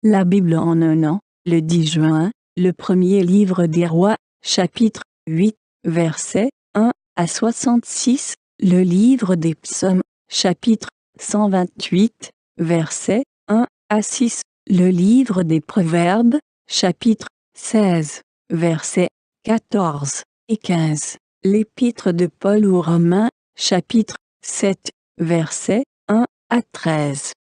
La Bible en un an, le 10 juin, le premier livre des rois, chapitre 8, versets 1 à 66, le livre des psaumes, chapitre 128, versets 1 à 6, le livre des proverbes, chapitre 16, versets 14 et 15, l'épître de Paul aux Romains, chapitre 7, versets 1 à 13.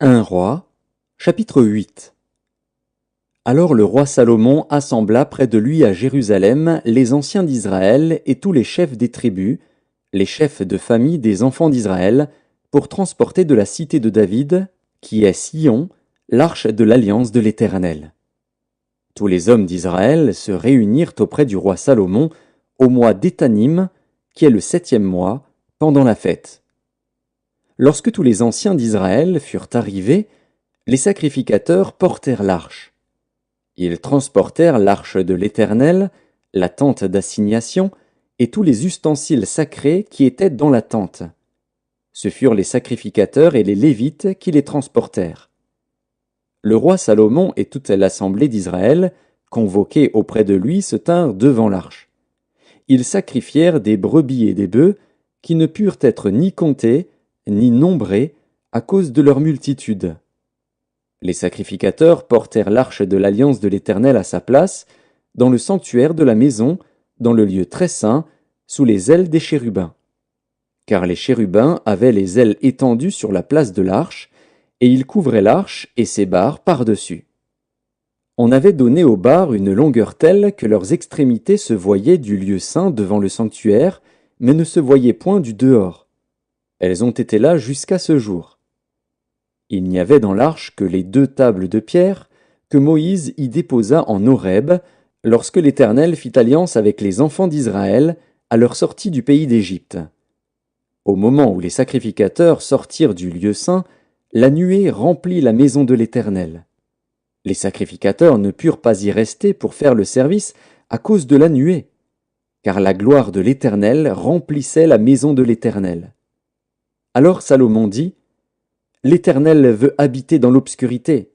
1 Roi, chapitre 8. Alors le roi Salomon assembla près de lui à Jérusalem les anciens d'Israël et tous les chefs des tribus, les chefs de famille des enfants d'Israël, pour transporter de la cité de David, qui est Sion, l'arche de l'alliance de l'Éternel. Tous les hommes d'Israël se réunirent auprès du roi Salomon au mois d'Étanim, qui est le 7e mois, pendant la fête. Lorsque tous les anciens d'Israël furent arrivés, les sacrificateurs portèrent l'arche. Ils transportèrent l'arche de l'Éternel, la tente d'assignation, et tous les ustensiles sacrés qui étaient dans la tente. Ce furent les sacrificateurs et les Lévites qui les transportèrent. Le roi Salomon et toute l'assemblée d'Israël, convoqués auprès de lui, se tinrent devant l'arche. Ils sacrifièrent des brebis et des bœufs qui ne purent être ni comptés, ni nombrés, à cause de leur multitude. Les sacrificateurs portèrent l'arche de l'alliance de l'Éternel à sa place, dans le sanctuaire de la maison, dans le lieu très saint, sous les ailes des chérubins. Car les chérubins avaient les ailes étendues sur la place de l'arche, et ils couvraient l'arche et ses barres par-dessus. On avait donné aux barres une longueur telle que leurs extrémités se voyaient du lieu saint devant le sanctuaire, mais ne se voyaient point du dehors. Elles ont été là jusqu'à ce jour. Il n'y avait dans l'arche que les 2 tables de pierre que Moïse y déposa en Horeb, lorsque l'Éternel fit alliance avec les enfants d'Israël à leur sortie du pays d'Égypte. Au moment où les sacrificateurs sortirent du lieu saint, la nuée remplit la maison de l'Éternel. Les sacrificateurs ne purent pas y rester pour faire le service à cause de la nuée, car la gloire de l'Éternel remplissait la maison de l'Éternel. Alors Salomon dit, « L'Éternel veut habiter dans l'obscurité.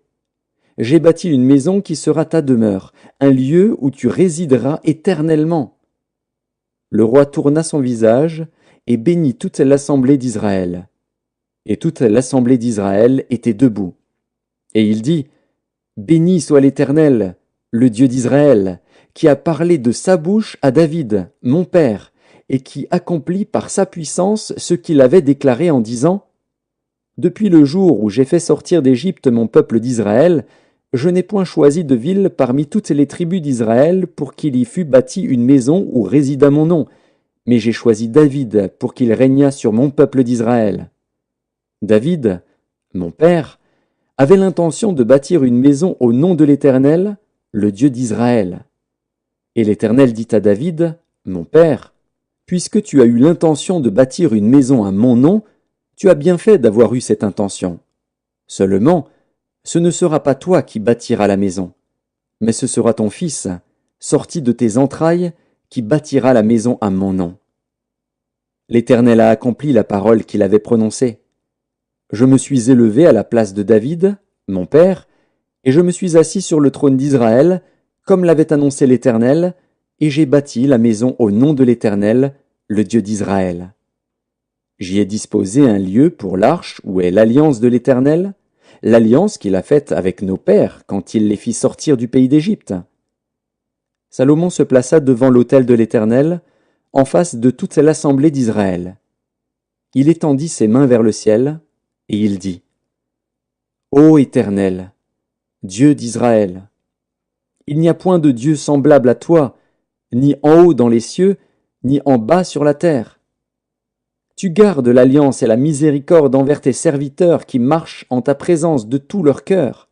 J'ai bâti une maison qui sera ta demeure, un lieu où tu résideras éternellement. » Le roi tourna son visage et bénit toute l'assemblée d'Israël. Et toute l'assemblée d'Israël était debout. Et il dit, « Béni soit l'Éternel, le Dieu d'Israël, qui a parlé de sa bouche à David, mon père, et qui accomplit par sa puissance ce qu'il avait déclaré en disant « Depuis le jour où j'ai fait sortir d'Égypte mon peuple d'Israël, je n'ai point choisi de ville parmi toutes les tribus d'Israël pour qu'il y fût bâti une maison où résida mon nom, mais j'ai choisi David pour qu'il régnât sur mon peuple d'Israël. David, mon père, avait l'intention de bâtir une maison au nom de l'Éternel, le Dieu d'Israël. Et l'Éternel dit à David, mon père, puisque tu as eu l'intention de bâtir une maison à mon nom, tu as bien fait d'avoir eu cette intention. Seulement, ce ne sera pas toi qui bâtiras la maison, mais ce sera ton fils, sorti de tes entrailles, qui bâtira la maison à mon nom. L'Éternel a accompli la parole qu'il avait prononcée. Je me suis élevé à la place de David, mon père, et je me suis assis sur le trône d'Israël, comme l'avait annoncé l'Éternel, et j'ai bâti la maison au nom de l'Éternel, le Dieu d'Israël. J'y ai disposé un lieu pour l'arche où est l'alliance de l'Éternel, l'alliance qu'il a faite avec nos pères quand il les fit sortir du pays d'Égypte. Salomon se plaça devant l'autel de l'Éternel, en face de toute l'assemblée d'Israël. Il étendit ses mains vers le ciel, et il dit, « Ô Éternel, Dieu d'Israël, il n'y a point de Dieu semblable à toi, ni en haut dans les cieux, ni en bas sur la terre. Tu gardes l'alliance et la miséricorde envers tes serviteurs qui marchent en ta présence de tout leur cœur.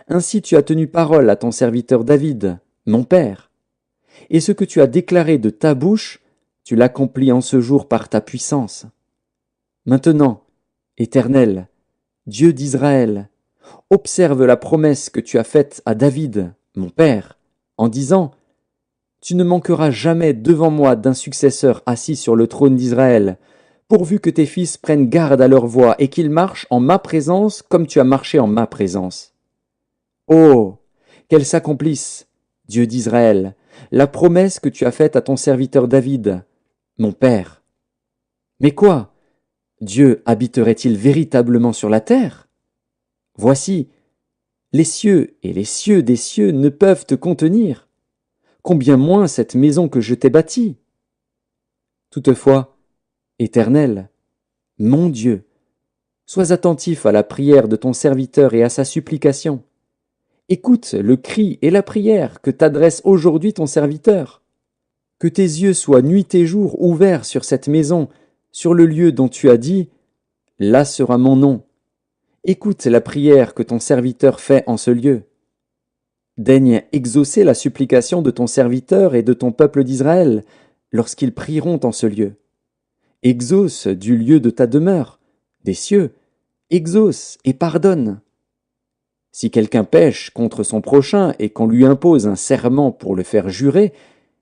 Ainsi tu as tenu parole à ton serviteur David, mon père. Et ce que tu as déclaré de ta bouche, tu l'accomplis en ce jour par ta puissance. Maintenant, Éternel, Dieu d'Israël, observe la promesse que tu as faite à David, mon père, en disant « Tu ne manqueras jamais devant moi d'un successeur assis sur le trône d'Israël, pourvu que tes fils prennent garde à leur voie et qu'ils marchent en ma présence comme tu as marché en ma présence. Oh, qu'elle s'accomplisse, Dieu d'Israël, la promesse que tu as faite à ton serviteur David, mon père. Mais quoi? Dieu habiterait-il véritablement sur la terre? Voici, les cieux et les cieux des cieux ne peuvent te contenir. Combien moins cette maison que je t'ai bâtie? Toutefois, Éternel, mon Dieu, sois attentif à la prière de ton serviteur et à sa supplication. Écoute le cri et la prière que t'adresse aujourd'hui ton serviteur. Que tes yeux soient nuit et jour ouverts sur cette maison, sur le lieu dont tu as dit, là sera mon nom. Écoute la prière que ton serviteur fait en ce lieu. Daigne exaucer la supplication de ton serviteur et de ton peuple d'Israël, lorsqu'ils prieront en ce lieu. Exauce du lieu de ta demeure, des cieux, exauce et pardonne. Si quelqu'un pêche contre son prochain et qu'on lui impose un serment pour le faire jurer,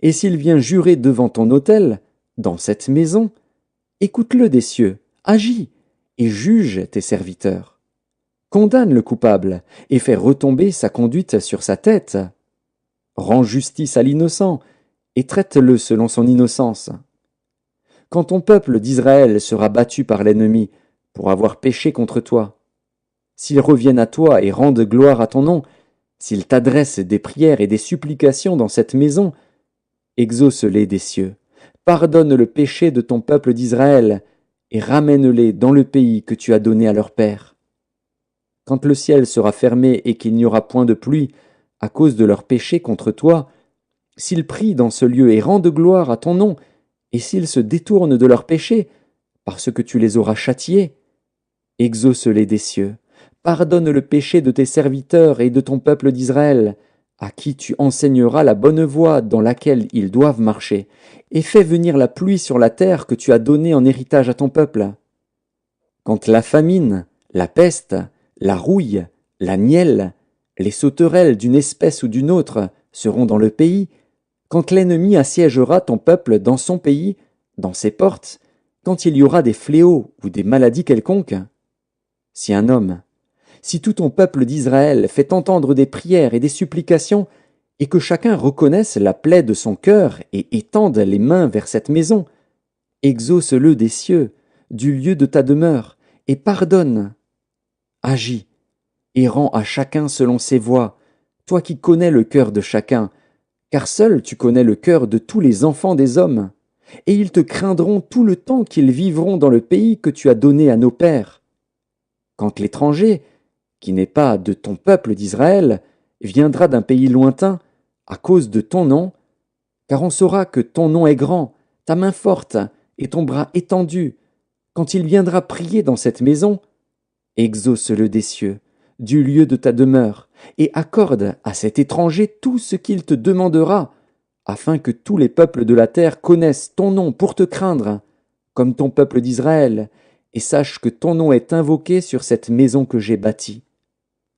et s'il vient jurer devant ton autel, dans cette maison, écoute-le des cieux, agis, et juge tes serviteurs. Condamne le coupable, et fais retomber sa conduite sur sa tête. Rends justice à l'innocent, et traite-le selon son innocence. Quand ton peuple d'Israël sera battu par l'ennemi pour avoir péché contre toi, s'ils reviennent à toi et rendent gloire à ton nom, s'ils t'adressent des prières et des supplications dans cette maison, exauce-les des cieux, pardonne le péché de ton peuple d'Israël, et ramène-les dans le pays que tu as donné à leur père. Quand le ciel sera fermé et qu'il n'y aura point de pluie, à cause de leur péché contre toi, s'ils prient dans ce lieu et rendent gloire à ton nom, et s'ils se détournent de leur péché, parce que tu les auras châtiés, exauce-les des cieux, pardonne le péché de tes serviteurs et de ton peuple d'Israël, à qui tu enseigneras la bonne voie dans laquelle ils doivent marcher, et fais venir la pluie sur la terre que tu as donnée en héritage à ton peuple. Quand la famine, la peste, la rouille, la nielle, les sauterelles d'une espèce ou d'une autre seront dans le pays, quand l'ennemi assiégera ton peuple dans son pays, dans ses portes, quand il y aura des fléaux ou des maladies quelconques. Si un homme, si tout ton peuple d'Israël fait entendre des prières et des supplications, et que chacun reconnaisse la plaie de son cœur et étende les mains vers cette maison, exauce-le des cieux, du lieu de ta demeure, et pardonne. Agis, et rends à chacun selon ses voies, toi qui connais le cœur de chacun, car seul tu connais le cœur de tous les enfants des hommes, et ils te craindront tout le temps qu'ils vivront dans le pays que tu as donné à nos pères. Quand l'étranger, qui n'est pas de ton peuple d'Israël, viendra d'un pays lointain, à cause de ton nom, car on saura que ton nom est grand, ta main forte et ton bras étendu, quand il viendra prier dans cette maison, exauce-le des cieux, du lieu de ta demeure, et accorde à cet étranger tout ce qu'il te demandera, afin que tous les peuples de la terre connaissent ton nom pour te craindre, comme ton peuple d'Israël, et sachent que ton nom est invoqué sur cette maison que j'ai bâtie.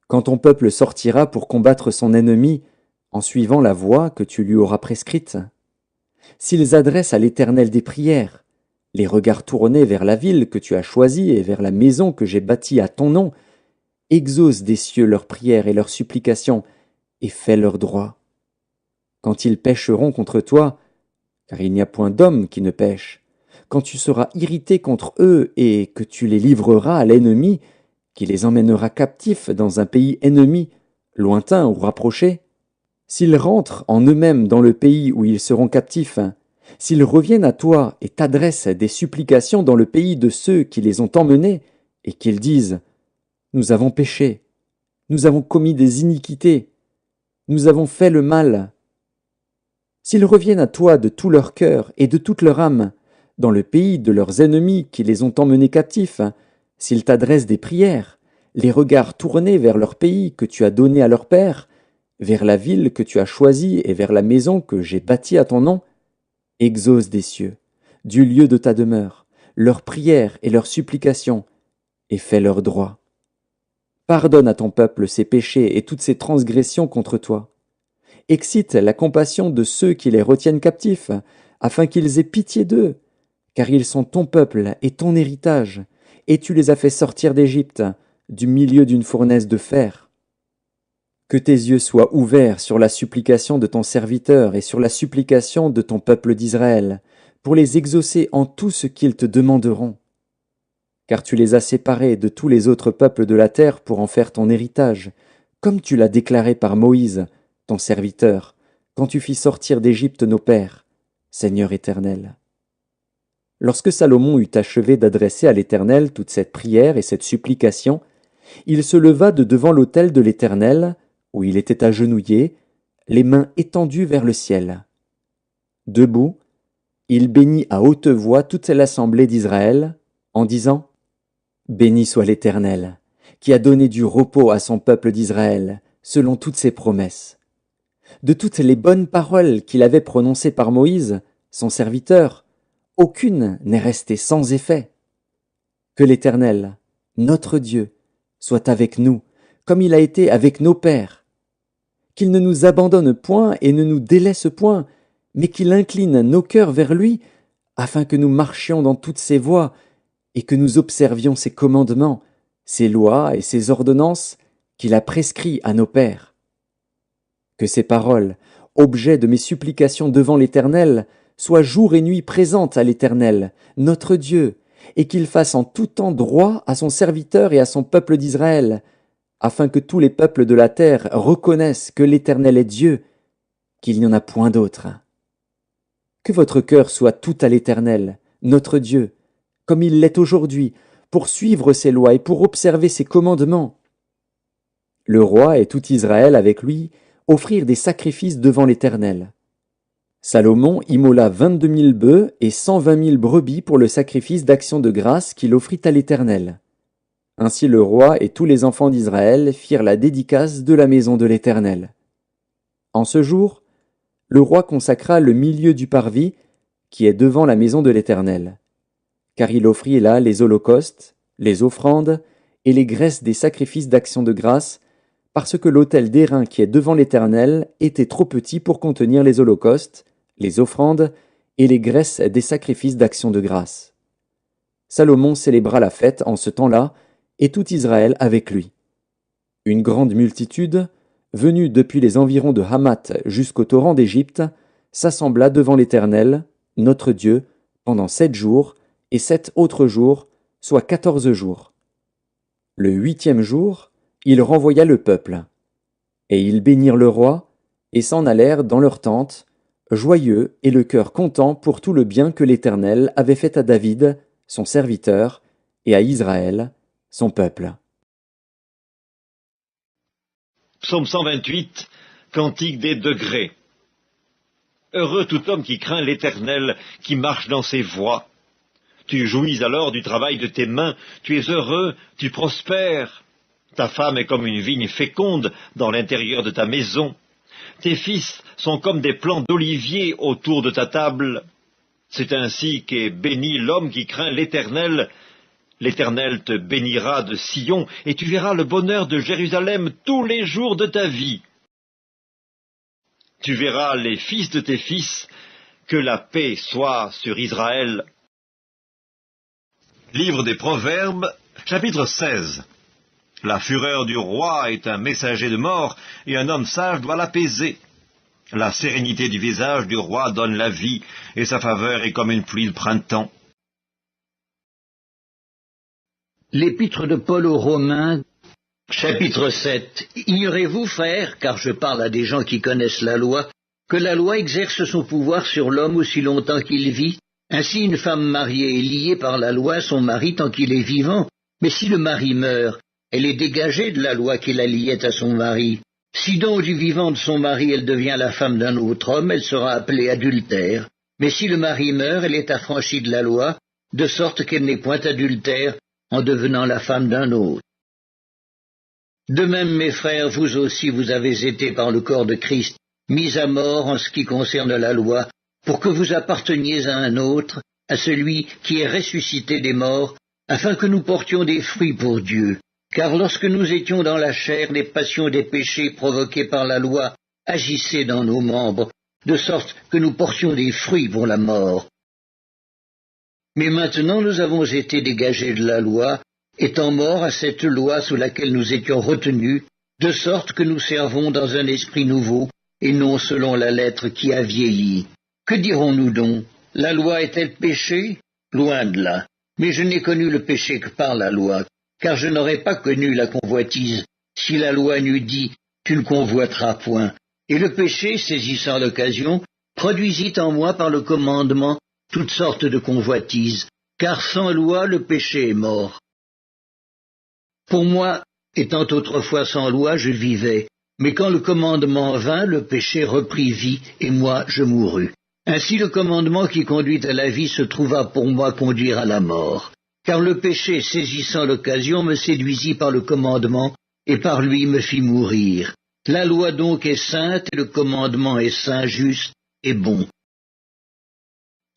Quand ton peuple sortira pour combattre son ennemi, en suivant la voie que tu lui auras prescrite, s'ils adressent à l'Éternel des prières, les regards tournés vers la ville que tu as choisie et vers la maison que j'ai bâtie à ton nom, exauce des cieux leurs prières et leurs supplications, et fais leur droit. Quand ils pécheront contre toi, car il n'y a point d'homme qui ne pêche, quand tu seras irrité contre eux et que tu les livreras à l'ennemi, qui les emmènera captifs dans un pays ennemi, lointain ou rapproché, s'ils rentrent en eux-mêmes dans le pays où ils seront captifs, s'ils reviennent à toi et t'adressent des supplications dans le pays de ceux qui les ont emmenés, et qu'ils disent « Nous avons péché, nous avons commis des iniquités, nous avons fait le mal », s'ils reviennent à toi de tout leur cœur et de toute leur âme, dans le pays de leurs ennemis qui les ont emmenés captifs, s'ils t'adressent des prières, les regards tournés vers leur pays que tu as donné à leur père, vers la ville que tu as choisie et vers la maison que j'ai bâtie à ton nom, exauce des cieux, du lieu de ta demeure, leurs prières et leurs supplications, et fais leur droit. Pardonne à ton peuple ses péchés et toutes ses transgressions contre toi. Excite la compassion de ceux qui les retiennent captifs, afin qu'ils aient pitié d'eux, car ils sont ton peuple et ton héritage, et tu les as fait sortir d'Égypte, du milieu d'une fournaise de fer. Que tes yeux soient ouverts sur la supplication de ton serviteur et sur la supplication de ton peuple d'Israël, pour les exaucer en tout ce qu'ils te demanderont. Car tu les as séparés de tous les autres peuples de la terre pour en faire ton héritage, comme tu l'as déclaré par Moïse, ton serviteur, quand tu fis sortir d'Égypte nos pères, Seigneur éternel. Lorsque Salomon eut achevé d'adresser à l'Éternel toute cette prière et cette supplication, il se leva de devant l'autel de l'Éternel, où il était agenouillé, les mains étendues vers le ciel. Debout, il bénit à haute voix toute l'assemblée d'Israël, en disant « Béni soit l'Éternel, qui a donné du repos à son peuple d'Israël, selon toutes ses promesses. De toutes les bonnes paroles qu'il avait prononcées par Moïse, son serviteur, aucune n'est restée sans effet. Que l'Éternel, notre Dieu, soit avec nous, comme il a été avec nos pères. Qu'il ne nous abandonne point et ne nous délaisse point, mais qu'il incline nos cœurs vers lui, afin que nous marchions dans toutes ses voies, et que nous observions ses commandements, ses lois et ses ordonnances qu'il a prescrits à nos pères. Que ces paroles, objet de mes supplications devant l'Éternel, soient jour et nuit présentes à l'Éternel, notre Dieu, et qu'il fasse en tout temps droit à son serviteur et à son peuple d'Israël, afin que tous les peuples de la terre reconnaissent que l'Éternel est Dieu, qu'il n'y en a point d'autre. Que votre cœur soit tout à l'Éternel, notre Dieu, comme il l'est aujourd'hui, pour suivre ses lois et pour observer ses commandements. Le roi et tout Israël avec lui offrirent des sacrifices devant l'Éternel. Salomon immola 22 000 bœufs et 120 000 brebis pour le sacrifice d'action de grâce qu'il offrit à l'Éternel. Ainsi le roi et tous les enfants d'Israël firent la dédicace de la maison de l'Éternel. En ce jour, le roi consacra le milieu du parvis, qui est devant la maison de l'Éternel, car il offrit là les holocaustes, les offrandes et les graisses des sacrifices d'action de grâce, parce que l'autel d'airain qui est devant l'Éternel était trop petit pour contenir les holocaustes, les offrandes et les graisses des sacrifices d'action de grâce. Salomon célébra la fête en ce temps-là, et tout Israël avec lui. Une grande multitude, venue depuis les environs de Hamath jusqu'au torrent d'Égypte, s'assembla devant l'Éternel, notre Dieu, pendant 7 jours, et 7 autres jours, soit 14 jours. Le 8e jour, il renvoya le peuple. Et ils bénirent le roi, et s'en allèrent dans leurs tentes, joyeux et le cœur content pour tout le bien que l'Éternel avait fait à David, son serviteur, et à Israël, son peuple. Psaume 128, Cantique des degrés. Heureux tout homme qui craint l'Éternel, qui marche dans ses voies. Tu jouis alors du travail de tes mains, tu es heureux, tu prospères. Ta femme est comme une vigne féconde dans l'intérieur de ta maison. Tes fils sont comme des plants d'olivier autour de ta table. C'est ainsi qu'est béni l'homme qui craint l'Éternel. L'Éternel te bénira de Sion, et tu verras le bonheur de Jérusalem tous les jours de ta vie. Tu verras les fils de tes fils, que la paix soit sur Israël. Livre des Proverbes, chapitre 16. La fureur du roi est un messager de mort, et un homme sage doit l'apaiser. La sérénité du visage du roi donne la vie, et sa faveur est comme une pluie de printemps. L'épître de Paul aux Romains, chapitre 7. Ignorez-vous, frères, car je parle à des gens qui connaissent la loi, que la loi exerce son pouvoir sur l'homme aussi longtemps qu'il vit? Ainsi une femme mariée est liée par la loi à son mari tant qu'il est vivant. Mais si le mari meurt, elle est dégagée de la loi qui la liait à son mari. Si donc du vivant de son mari elle devient la femme d'un autre homme, elle sera appelée adultère. Mais si le mari meurt, elle est affranchie de la loi, de sorte qu'elle n'est point adultère en devenant la femme d'un autre. De même, mes frères, vous aussi vous avez été par le corps de Christ mis à mort en ce qui concerne la loi, pour que vous apparteniez à un autre, à celui qui est ressuscité des morts, afin que nous portions des fruits pour Dieu. Car lorsque nous étions dans la chair, les passions des péchés provoqués par la loi agissaient dans nos membres, de sorte que nous portions des fruits pour la mort. Mais maintenant nous avons été dégagés de la loi, étant morts à cette loi sous laquelle nous étions retenus, de sorte que nous servons dans un esprit nouveau, et non selon la lettre qui a vieilli. Que dirons-nous donc? La loi est-elle péché? Loin de là. Mais je n'ai connu le péché que par la loi, car je n'aurais pas connu la convoitise, si la loi n'eût dit « tu ne convoiteras point ». Et le péché, saisissant l'occasion, produisit en moi par le commandement toutes sortes de convoitises, car sans loi le péché est mort. Pour moi, étant autrefois sans loi, je vivais, mais quand le commandement vint, le péché reprit vie, et moi je mourus. Ainsi le commandement qui conduit à la vie se trouva pour moi conduire à la mort, car le péché, saisissant l'occasion, me séduisit par le commandement, et par lui me fit mourir. La loi donc est sainte, et le commandement est saint, juste et bon.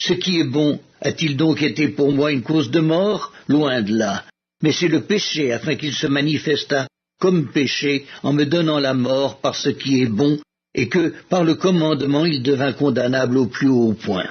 Ce qui est bon a-t-il donc été pour moi une cause de mort? Loin de là. Mais c'est le péché, afin qu'il se manifestât comme péché, en me donnant la mort par ce qui est bon, et que, par le commandement, il devint condamnable au plus haut point.